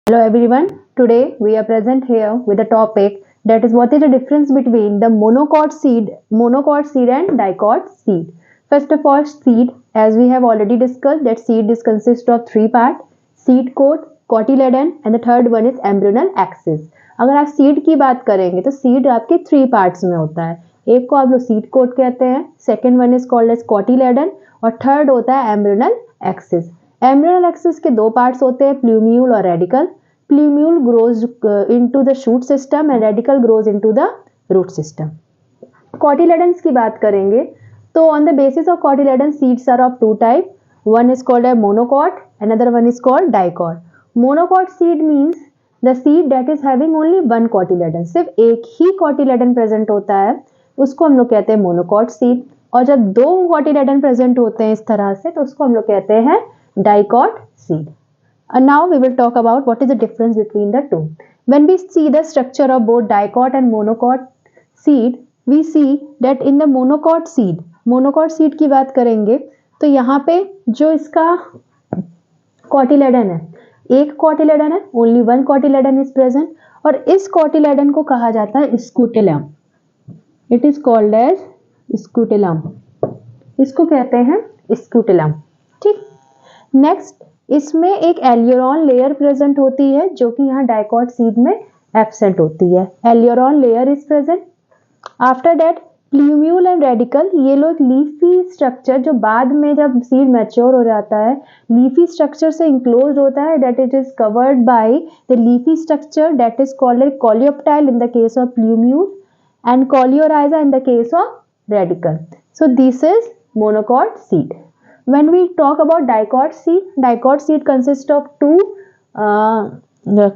Hello everyone, today we are present here with a topic that is what is the difference between the monocot seed and dicot seed. First of all, seed, as we have already discussed, that seed is consist of three parts: seed coat, cotyledon and the third one is embryonal axis. अगर आप seed की बात करेंगे तो seed आपके three parts में होता है. एक को आप लोग सीड कोट कहते हैं, second one is called as cotyledon और थर्ड होता है एम्ब्रियोनल एक्सिस. एम्ब्रियोनल एक्सिस के दो पार्ट्स होते हैं, प्लूम्यूल और radical. Plumule grows into the shoot system and radical grows into the root system. Cotyledons की बात करेंगे तो on the basis of cotyledon seeds are of two type. One is called a monocot, another one is called dicot. Monocot seed means the seed that is having only one cotyledon. सिर्फ एक ही cotyledon present होता है, उसको हम लोग कहते हैं monocot seed. और जब दो cotyledon present होते हैं इस तरह से तो उसको हम लोग कहते हैं dicot seed. And now we will talk about what is the difference between the two. When we see the structure of both dicot and monocot seed, we see that in the monocot seed की बात करेंगे तो यहाँ पे जो इसका cotyledon है, एक cotyledon है, only one cotyledon is present और इस cotyledon को कहा जाता है scutellum. It is called as scutellum. इसको कहते हैं scutellum. ठीक. नेक्स्ट, इसमें एक एलियोरॉन लेयर प्रेजेंट होती है जो कि यहाँ डाइकॉट सीड में एब्सेंट होती है. Aleurone layer is present. After that plumule and radicle, ये लोग लीफी स्ट्रक्चर जो बाद में जब सीड मैच्योर हो जाता है लीफी स्ट्रक्चर से इंक्लोज होता है, that it is covered by the leafy structure that is called a coleoptile in the case of plumule and coleorhiza in the case of radicle. So this is monocot seed. When we talk about dicot seed consists of two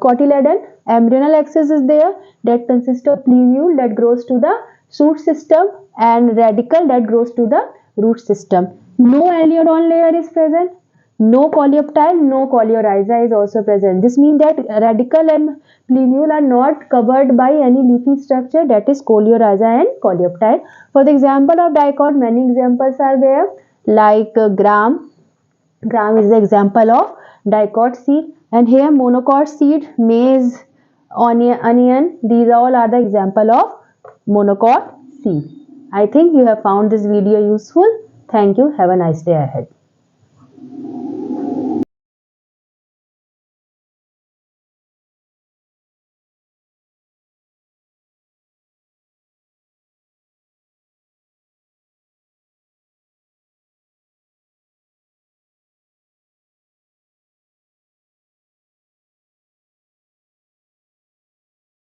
cotyledon. Embryonal axis is there that consists of plumule that grows to the shoot system and radicle that grows to the root system. No aleuron layer is present. No coleoptile, no coleoriza is also present. This means that radicle and plumule are not covered by any leafy structure, that is coleoriza and coleoptile. For the example of dicot, many examples are there. Like gram is the example of dicot seed, and here monocot seed, maize, onion, these all are the example of monocot seed. I think you have found this video useful. Thank you. Have a nice day ahead.